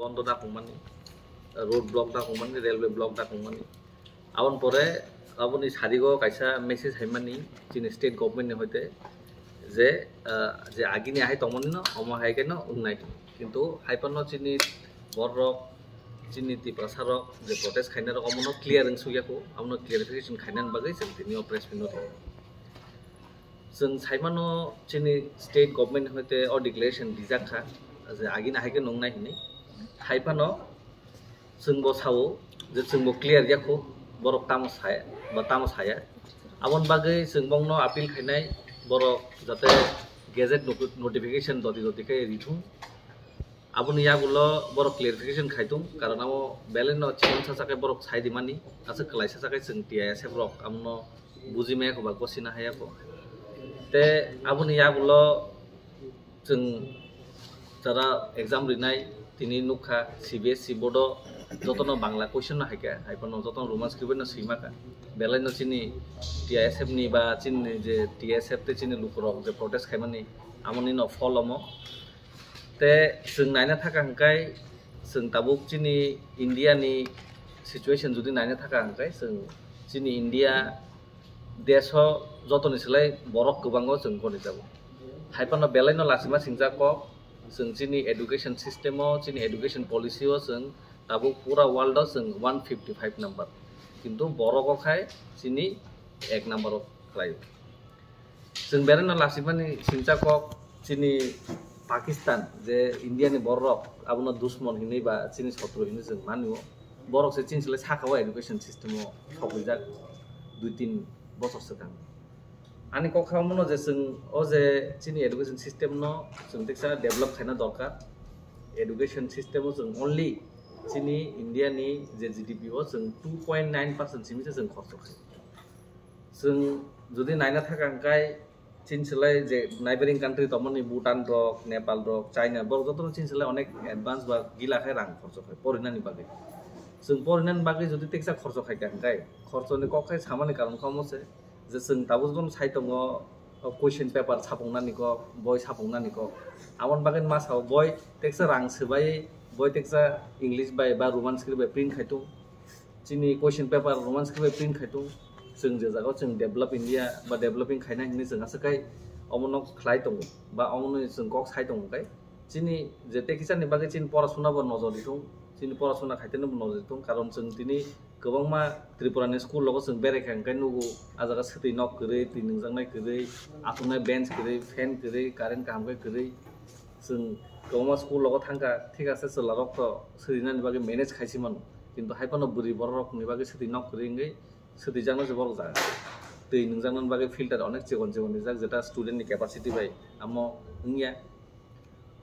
বন্ধ দা কমানি road block दा कमानी रेलवे ब्लक दा कमानी आवन परे आबनि सारिगो कायसा मेसेज हायमानी चिनि स्टेट गवर्नमेंट होते जे जे आगिनि आहाय तमनि न अम हायके न उन्नाय किन्तु हायपनो चिनि बरक चिनि तिपासारक जे प्रोटेस्ट खायनार अमनो क्लियरिंग सुयाको अमनो क्लियरिफिकेशन खायनान बागै जों दिनि प्रेस मिट जों सायमानो चिनि स्टेट गवर्नमेंट होते अ डिक्लेरेशन दिजाखा जे आगिनि आहायके नंनाय हिनि हायपानो जों बसावो जे जों क्लियर जाखो बरक तामस हाया आबन बागै जों बंनो आपिल खायनाय बरक जाते गेजेट नोटिफिकेशन दति दतिके रिथुं आबनि यागुलो बरक क्लियरिफिकेशन खायतुं कारण आमो बेलेनो चिन सासाके बरक साइदिमानि आसे क्लाइसा साके जों टिआइएस बरक आमनो बुजिमाया को बागसिना हायाको ते आबनि यागुलो जों जरा एग्जाम रिनाय तिनि नुखा सीबीएसई बोर्ड जतन बांला क्वेश्चन हाइका हाइपन जतन रोमान स्क्रिप्ट न सैमाका बेलायनो चिनि टीआईएसएफ नि बा चिनि जे टीआईएसएफ ते चिनि लुकरक जे प्रोटेस्ट खायमानि आमनि न फलमो ते जों नायना थाका हंकाय जों ताबुक चिनि इंडिया नि सिचुएशन जुदि नायना थाका हंकाय जों चिनि इंडिया देश जतन सिलाय बरक गोबांगो जों गनि जाबो हाइपन बेलायनो लासिमा सिंजाक जों चिनि एडुकेशन सिस्टेम चिनि एडुकेशन पॉलिसी जों ताबुक पूरा वर्ल्ड जों 155 नंबर किन्तु बरक खाय चिनि 1 नंबर खालायो जों बेरेनो लासिमानि सिंजाक चिनि पाकिस्तान जे इंडिया नि बरक आबनो दुश्मन हिनै बा चिनि शत्रु हिनै जों मानियो बरक से चिन सिलाय साखाव एडुकेशन सिस्टेम सगैजाक 2-3 बছर सिगां आनी कखामनो जे जों ओ जे चिनि एडुकेशन सिस्टेम न जों तेक्सा डेभलप खायना दरकार एडुकेशन सिस्टेम जों ओनली चिनि इंडिया नि जे जीडीपी जों 2.9% सिमसो जों खर्च खायो जों जुदि नायना थाका हंकाय चिन सिलाय जे नाइबरिंग कंट्री तमनि भूटान रक नेपाल रक चाइना बर जतन चिन सिलाय अनेक एडवांस बा गिलाखाय रां खर्च खाय परिनानि बागै जों परिनानि बागै जुदि तेक्सा खर्च खायका हंकाय खर्चनि कखाय सामानि कारण खमसे जे जों दाबो जों साइटंग क्वेश्चन पेपर सापंनानि को बय सापंनानि को आवन बागै मासाव बय तेक्सा रां सोबाय बय तेक्सा इंग्लिश बाय बा रोमान स्क्रिप्ट बाय प्रिंट खायतुं चिनि क्वेश्चन पेपर रोमान स्क्रिप्ट बाय प्रिंट खायतुं जों जे जागाव जों डेभलप इंडिया बा डेभलपिंग खायना हिनि जों आसकाय अमनो खलाय दङ बा अमनो जों कक साइ दङ गाय चिनि जे तेकिसानि बागै चिन परासुना बो नजर दिथुं चिनि परासुना खायतेनो नजर दिथुं कारण जों दिनि गोबांमा त्रिपुरानि स्कुल लगो जों बेरायखांखाय नुगु आजागा सथै नक गरै दै नोंजांनाय गरै आथुनाय बेन्च गरै फेन गरै कारेन्ट कामगाय गरै जों गोबांमा स्कुल लगो थांगा ठीक आसे सोलारक सरिनानि बागै मेनेज खायसिमन किन्तु हायपनो बुरि बरकनि बागै सथै नक गरै सथै जानो जे बरक जा दै नोंजांनानि बागै फिल्टार अनेक जेगन जेगन जाक जेटा स्टुडेन्टनि कैपेसिटी बाय आमो इंगिया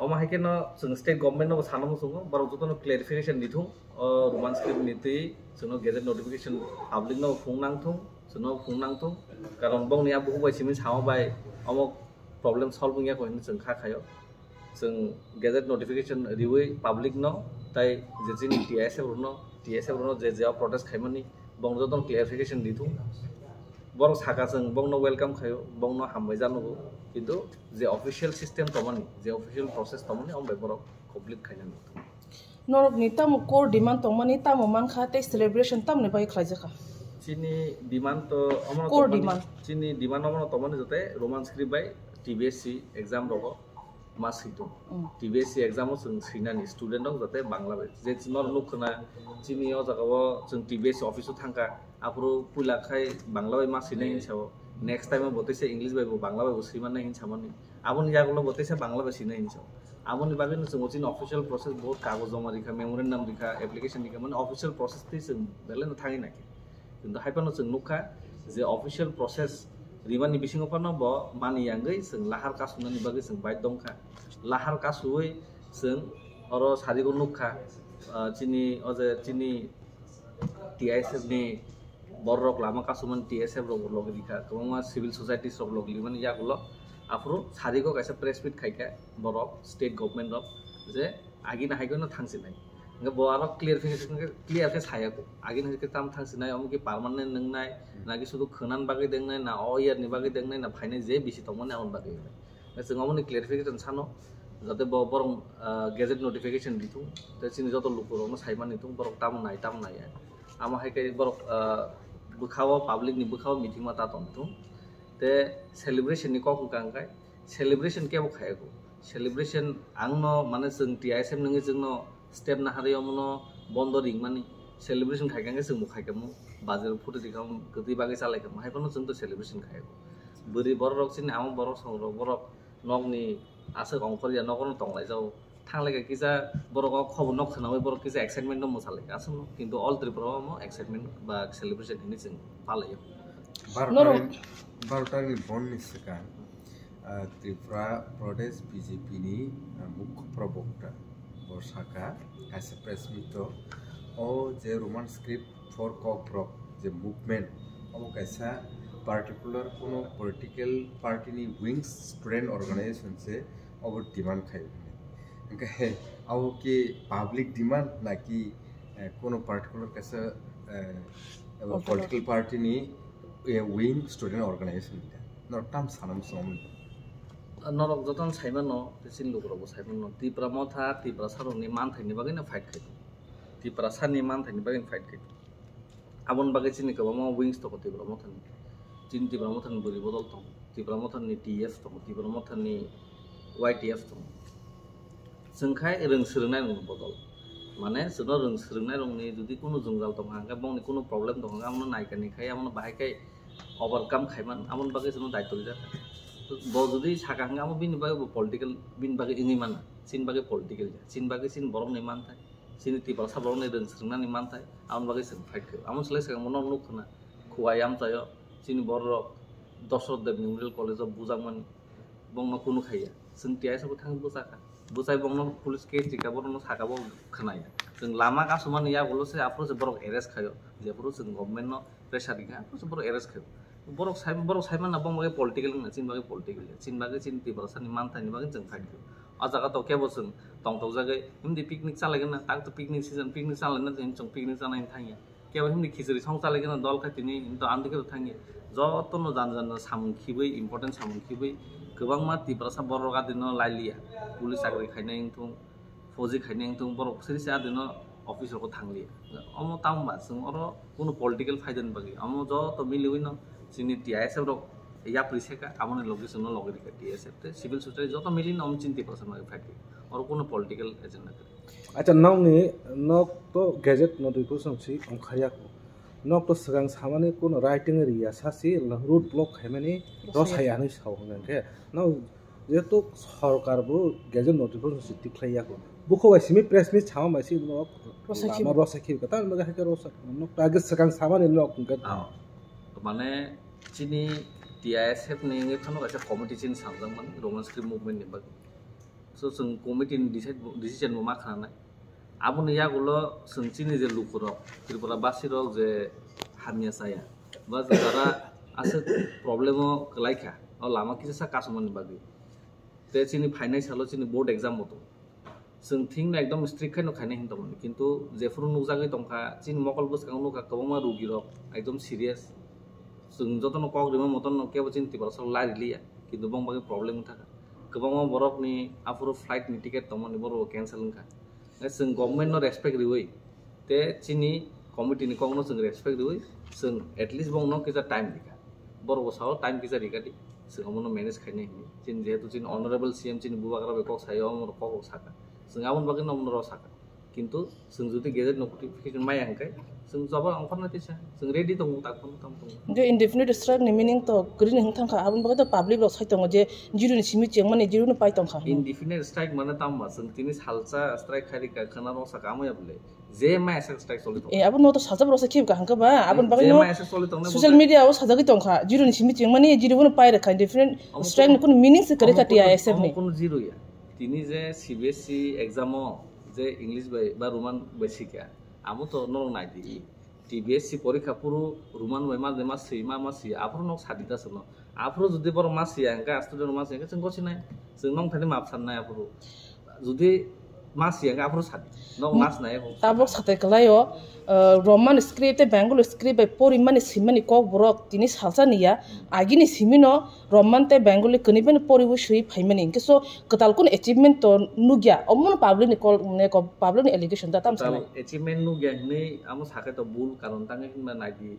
अमा हायकेनो जों स्टेट गवर्नमेंट नो सानमो सुङो बरक जतनो क्लियरिफिकेशन दिथुं रोमान स्क्रिप्ट निति जोंनो गेजेट नोटिफिकेशन पब्लिक नो फुंनांथुं जोंनो फुंनांथुं कारण बंनि आबु बाय सिमिन साव बाय अमो प्रॉब्लम सॉल्व गया को जों खाखायो जों गेजेट नोटिफिकेशन रिवै पब्लिक नो ताय जे चिनि टीआईएसएफ नो जे जे प्रोटेस्ट खायमानि बंग जतन क्लियरिफिकेशन दिथुं बर साका जों बंनो वेलकम खायो बंनो हामबाय जानोगो किन्तु जे ऑफिशियल सिस्टम तमनि जे ऑफिशियल प्रोसेस तमनि अम बे बरक कंप्लीट खायना नरक नि तामो कोर डिमांड तमनि तामो मानखा ते सेलिब्रेशन तामने बाय खलायजाखा चिनि डिमांड तो अमनो कोर डिमांड चिनि डिमांड अमनो तमनि जते रोमान स्क्रिप्ट बाय टीबीएससी एग्जाम रगो मासितो टीबीएससी एग्जाम जों सैनानि स्टूडेंट जते बांला बाय जे नर नुखना चिनि अ जागाव जों टीबीएससी ऑफिसो थांका आपुरो पुलाखाय बांला बाय मासिनाय हिसाब next time बतेसे English by Bangla bye सैमाननाय हिसाबनि आबन यागुलो बतेसे Bangla bye सैनाय हिसाब आबनि बागै जों चिन ऑफिशियल प्रोसेस बहुत कागज जमा रिखा मेमोरेंडम रिखा एप्लीकेशन रिखा माने ऑफिशियल प्रोसेस ति जों बेलेनो थाङै नाखि किन्तु हायपनो जों नुखा जे ऑफिशियल प्रोसेस रिमानि बिसिङाव फनो ब मानियांगै जों लाहार कासुनानि बागै जों बाय दंखा लाहार कासुयै जों अरो सारिगो नुखा चिनि अजे चिनि टीआईएसएफ नि बरक लामा कासुमान टीएसएफ रग लग रिखा गोबां सिविल सोसाइटी सब लग लिमानि यागुलो आफुरो सारिगो कायसा प्रेस मिट खायका बरक स्टेट गवर्नमेंट रक जे आगिना हायगोनो थांसिनाय nga boarok clarification clear ke saya ko agin ke tam thang sinai om ki permanent nengnai na ki sudu khonan bagai dengnai na o year ni bagai dengnai na final je bisi tongmani on bagai na जों amoni clarification sano যাতে বরং gazette notification দিতুं তে চিনি যত লুকুরनो সাইমান নিতুं বরং তাম নাই আমা হাইকে বরং बुखाव पब्लिक नि बुखाव मीटिंग मा तातन तुम ते सेलिब्रेशन नि कक कांगाय सेलिब्रेशन केबो खायगो सेलिब्रेशन आंनो माने जों टीआईएसएम नंगे जोंनो स्टेप ना हारियो मनो बन्द रिंग माने सेलिब्रेशन खायगांगे जों मुखायगमु बाजार फुटे दिखाम गति बागे चालायगम हायफोरनो जों तो सेलिब्रेशन खायगो बोरि बर रक्सिन आम बर संरो बर नगनि आसो अंफरिया नगनो तंलाय जाव थांलायगा किजा बरक खबर न खोनाबाय बरक किजा एक्साइटमेन्ट दं मोसालाय आसम किन्तु अल त्रिपुराव म एक्साइटमेन्ट बा सेलिब्रेशन हिनि जों फालायो भारतानि बननि सिगां त्रिपुरा प्रदेश बीजेपी नि मुख्य प्रवक्ता बरसाका एस प्रेस मिट ओ जे रोमान स्क्रिप्ट फर कॉकब्रॉक जे मूवमेंट अब कैसा पार्टिकुलर कोनो पॉलिटिकल पार्टी नि विंग्स स्टूडेंट ऑर्गेनाइजेशन से अब डिमांड खायो ओंखाय अब के पब्लिक डिमांड ना कि कोनो पार्टिकुलर कैसा पॉलिटिकल पार्टी नि विंग स्टूडेंट ऑर्गेनाइजेशन नरताम सानम सम नरक जतन साइमान न सिन लुगरबो साइमान न त्रिपुरा मथा त्रिपुरा सारनि मान थाइनि बागै न फाइट खाय त्रिपुरा सारनि मान थाइनि बागै फाइट खाय आबन बागै चिनि गोबां विंग्स तो त्रिपुरा मथानि चिन त्रिपुरा मथानि बोरि बदल दं त्रिपुरा मथानि टीएफ दं त्रिपुरा मथानि वाईटीएफ दं जोंखाय रों सोलोंनाय दं बदल माने जोंनो रों सोलोंनाय दंनि जुदि कोनो जंजाल दं हांगा बंनि कोनो प्रॉब्लेम दं हांगा आमनो नायकानिखाय आमनो बाहायखाय ओवरकम खायमान आमन बागै जोंनो दायित्व जाखा ब जुदि साका हांगा आमो बिनि बागै पॉलिटिकल बिनि बागै इनि मान चिन बागै पॉलिटिकल चिन बागै चिन बरम नि मान थाय चिन त्रिपुरा सा बरम नि रों सोलोंनाय मान थाय आमन बागै जों फाइट खाय आमन सलाय साका मन नुखना खुवाय आम जायो चिन बर दशरथ देव मेमोरियल कॉलेज ऑफ बुजांमन बंनो कुनु खाया जों टीआईएसआव थां बुजाका बुजाय बंनो पुलिस केस दिका बरनो साकाबो खोनाया जों लामा गासुमान या गलसे आफरो से बरक अरेस्ट खायो जेफोरो जों गवर्नमेंट न प्रेसार दिका जों बरक अरेस्ट खायो बरक साइमान ना बंबागे पॉलिटिकल न चिन बागे पॉलिटिकल चिन बागे चिन त्रिपुरा सानि मान थानि बागे जों फाइट खायो अजागा तो केबो जों तंतौ जागे हिमदि पिकनिक चालायगोन ना ताक तो पिकनिक सीजन पिकनिक चालायना जों पिकनिक जानायनि थाङिया केबो हिमदि खिचड़ी सं चालायगोन ना दल खातिनि तो आन्दिके थाङिया जतनो जान सामुखिबै इम्पोर्टेन्ट सामुखिबै गोबां मा त्रिपुरा सा बर गादिनो लाइलिया पुलिस साख्रि खायनाय थुं फौजी खायनाय थुं बर सिरिसे आदिनो ऑफिसर को थांलिया अमो तामबा जों अरो कोनो पॉलिटिकल फायदानि बागै अमो ज तो मिलिविनो चिनि टीआईएसएफ रो या प्रिसेका आमने लोकेशन न लगरिका टीएसएफ ते सिविल सोसाइटी जतो मिलिन अम चिन्ति पर्सन मागे फाइट और कोनो पॉलिटिकल एजेंडा अच्छा नौनि नक तो गेजेट नोटिफिकेशन छि अंखायाको नक तो सगां सामाने कोनो राइटिंग रिया सासि रूट ब्लॉक खायमानि रसायानि सावनके नौ जेतो सरकारबो गेजेट नोटिफिकेशन सिटि खलायाको बुखो वासिमि प्रेस मिट छामा मासि नक रसाखि कता लगा हाके रसा नक तागे सगां सामाने नक माने चिनि टीआईएसएफ नि थनो गासे कमिटि चिन सांजांमोन रोमान स्क्रिप्ट मूवमेंट नि बागै सो जों कमिटि नि डिसिजन मा खानाय आबुन यागुलो सोंचिनि जे लुकुर त्रिपुरा बासिरक जे हामिया साया बा जरा आसे प्रॉब्लेमो लाइका अ लामा किसा कासमनि बागै ते चिनि फाइनान्सियल चिनि बोर्ड एग्जाम मतो जों थिंग एकदम स्ट्रिक्ट खायनो खायनो हिंतमोन किन्तु जेफोर नुजागै दंखा चिनि मकल बसकां नुका गोबां रुगिरक एकदम सीरियस जों जतनो कक रिमा मतन केबो चिन त्रिपुरा सा लाइलिया किन्तु बं बागै प्रॉब्लेम थाका गोबां बरकनि आफुरो फ्लाइट नि टिकेट तमनि बर कैंसिल खा जों गवर्नमेंट नो रेस्पेक्ट रिवै ते चिनि कमिटि नि कगनो जों रेस्पेक्ट रिवै जों एटलिस्ट बंनो किजा टाइम दिका बर बसाव टाइम किजा रिगादि जों हमनो मैनेज खायने चिन जेहेतु चिन ऑनरेबल सीएम चिन बुबाग्रा बेकक सायो हमनो कक साका जों आबन बागै नमनो र साका किन्तु जों जुदि गेजेट नोटिफिकेशन माय आंखाय जों जबा अंखारना तिसा जों रेडी दं ताकन तम जे इनडेफिनिट स्ट्राइक नि मीनिंग तो ग्रीन हिं थांखा आबन बागै तो पब्लिक रो साइतंग जे जिरुनि सिमि चेंग माने जिरुनि पाइतंखा इनडेफिनिट स्ट्राइक माने तामबा जों तिनि सालसा स्ट्राइक खारिका खोना र साका आमया बले जे माय स्ट्राइक सलित ए आबन नो तो साजाब रो साखिब हांका बा आबन बागै नो सोशल मीडिया ओ साजागै तंखा जिरुनि सिमि चेंग माने जिरुनि पाइरा खा इनडेफिनिट स्ट्राइक नि कुन मीनिंग से करे का टीआईएसएफ नि कुन जिरो या तिनि जे सीबीएसई एग्जाम जे इंग्लिश बा रोमान बेसिका आमो तो नो नाइदि टीबीएससी परीक्षा पुरो रोमान मा देमा सैमा मासि आफरो न सादिदा सनो आफरो जुदि बर मासि आंका स्टुडेन्ट मासि जों गसिनाय जों नं थानि माप साननाय आफरो जुदि mas yang apro sadi no mas na ko tabok sate kalayo roman script bengal script by porimani simani ko borok tini salsa niya agini simino roman te bengali kaniben poribu shui phaimani ke so katal kun achievement to nugya omon public ni call ne ko public ni allegation da tam sanai achievement nugya ne amo sake to bul karon tangi hinma nagi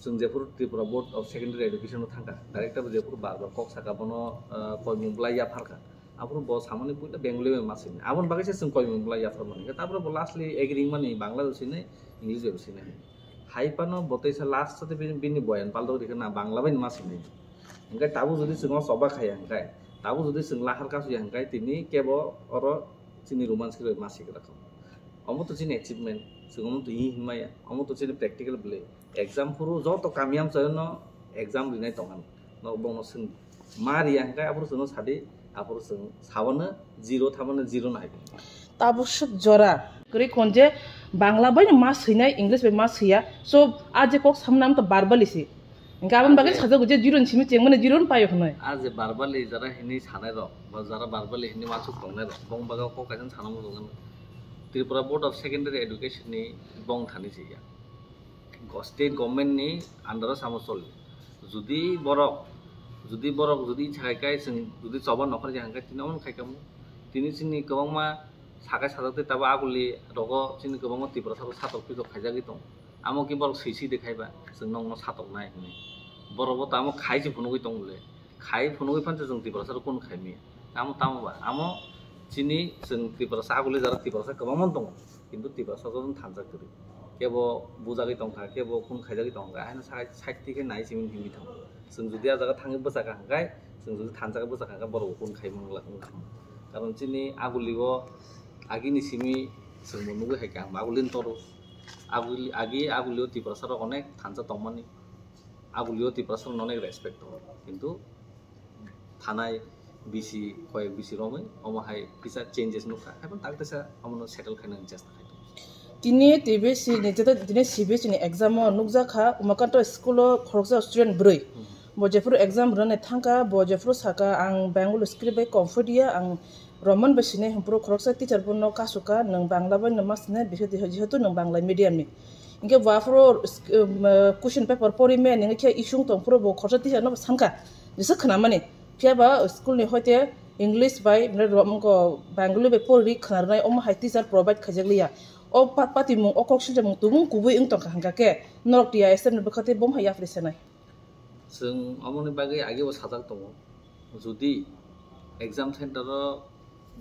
जों जेफोर Tripura board of secondary education थांगा director जेफोर बारबार कक साका बनो कय मुंबला या फारका आपुर ब सामने पुइता बेंगली में मासिन आबन बागैसे जों कय मुंबला या फार माने तापर ब लास्टली एग्रिंग माने बांग्ला दसिने इंग्लिश दसिने हाइपानो बतैसा लास्ट साथे बिनि बयान पालदो दिखना बांग्ला बाइन मासिने ओंखाय ताबु जदि जों सबा खाया ओंखाय ताबु जदि जों लाहार कासु ओंखाय तिनि केबो अर चिनि रोमांस के मासिक रखम अमतो चिनि अचिवमेंट जों अमतो इ हिमाया अमतो चिनि प्रैक्टिकल ब्ले एग्जाम फुरु जो तो कामियाम चनो एग्जाम लिनाय तंगान न बंनो सों मारिया हाय आपुर सोनो सादि आपुर सों सावनो 0 थामनो 0 नाय ताबुसुक जरा गरे कोनजे बांग्ला बाय मास हैनाय इंग्लिश बाय मास हैया सो आज कक सामनाम तो बारबालिसि गाबन बागे साजा गुजे 0 सिमि चेंगमने 0 पायो खनय आज बारबालि जरा हिनि सानाय र बा जरा बारबालि हिनि मासु खंनाय र बं बागा कक काजन सानामो जगन Tripura board of secondary education नि बं थानि जिया स्टेट गवर्नमेंट नि अंडर सामसल जुदी बरक जुदी छायकाय जों जुदी चबा नखर जाहांका तिनावन खायकाम तिनि सिनि गोबांमा साखाय साजाते ताबा आगुलि रग सिनि गोबांमा त्रिपुरा साखौ सातक पिज खायजागि दं आमो कि बरक सैसि देखायबा जों नंनो सातक नाय हने बरबो तामो खायजि फुनुगै दंले खाय फुनुगै फानसे जों त्रिपुरा साखौ कोन खायमि आमो तामबा आमो सिनि जों त्रिपुरा सागुलि जरा त्रिपुरा सा गोबांमन दं किन्तु त्रिपुरा साखौ जों थानजाकरि केबो बुजागै दंखा केबो कुन खायजागै दंखा हायनो साइडथिके नाय सिमिन हिमि थां जों जुदि आ जागा थाङै बसाका हांगाय जों जुदि थानजागा बसाका हांगा बरबो कुन खायमंला कारण चिनि आगुलिबो आगिनि सिमि जों मनुगै हायका आगुलिन तरो आगुलियो त्रिपुरा सार अनेक थानजा दंमानि आगुलियो त्रिपुरा सार अनेक रेसपेक्ट दं किन्तु थानाय बिसि कय बिसि रमै अमहाय पिसा चेंजेस नुखा हायबो ताकतेसा अमनो सेटल खायनो चेष्टा तिनी टिबिसि नि जते दिने सिबिसि नि एग्जाम नुकजाखा उमाकान्त स्कुल खरकजा स्टुडेन्ट 4 बजेफुर एग्जाम रने थांका बजेफुर साका आं बेंगल स्क्रिप्ट बाय कम्फर्टिया आं रमन बसिने हमप्रो खरकजा टीचर बनो कासुका नों बांला बाय नमासने बिसोदि जेहेतु नों बांला मीडियम नि इनके वाफ्रो क्वेश्चन पेपर परिमे नि के इशुं तंफ्रो ब खरकजा टीचर न सानका जिस खना माने फियाबा स्कुल नि होते इंग्लिश बाय रमको बेंगल बाय परि खनारनाय अम हाय टीचर प्रोवाइड खजगलिया ओ पाती मु ओकक्सिल जमु तुमु कुबु इं तंका हांगाके नरटिया एसएम बखते बम हाया फ्रिसेनाय जों अमनि बागै आगेबो साजाक दङ जुदि एग्जाम सेन्टर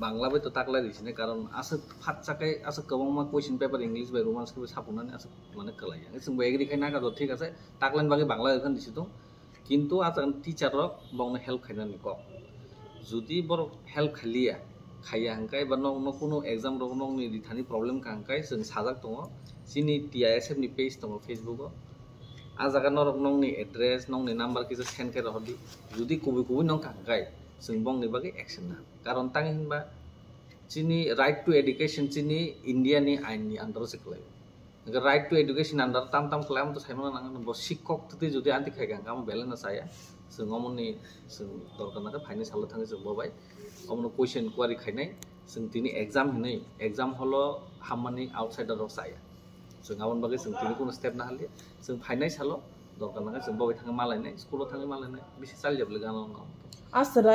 बांला बाय तो ताकला दिसिने कारण आसे फाटसाकै आसे गोबांमा क्वेश्चन पेपर इंग्लिश बाय रोमांस के सापुनानै आसे माने कलाया जों एग्रिखाय नागा द ठीक आसे ताकलान बागै बांला एखान दिसि दं किन्तु आजान टीचर बंनो हेल्प खायनानि क जुदि बर हेल्प खालिया खाया हांकाय बा नं कोनो एग्जाम रो नंनि दिथानि प्रॉब्लेम का हांकाय जों साजाक दङ सिनि टीआईएसएफ नि पेज दङ फेसबुक आ जागा नरक नंनि एड्रेस नंनि नम्बर के सेन्ड कर हदि जुदि कुबि नं हांकाय जों बंनि बागै एक्शन ना कारण तांग हिनबा सिनि राइट टू एडुकेशन सिनि इंडिया नि आइन नि अंडर सिकलाय राइट टू एडुकेशन अंडर ताम खालाम तो सायमना नांगन ब शिक्षक तति जुदि आन्ति खायगा गाम बेलेना साया जों अमनि जों दरकाना फाइनेन्स हाल थाङै जों बबाय अमनो क्वेश्चन क्वारी खायनाय जों दिनै एग्जाम हिनै एग्जाम हलो हामानि आउटसाइडर रक साया जों आवन बागै जों दिनै कोनो स्टेप ना हालिया जों फाइनेन्स हाल दरकाना जों बबाय थाङै मालायनाय स्कुलाव थाङै मालायनाय बिसि चाल जाबले गानो आसरा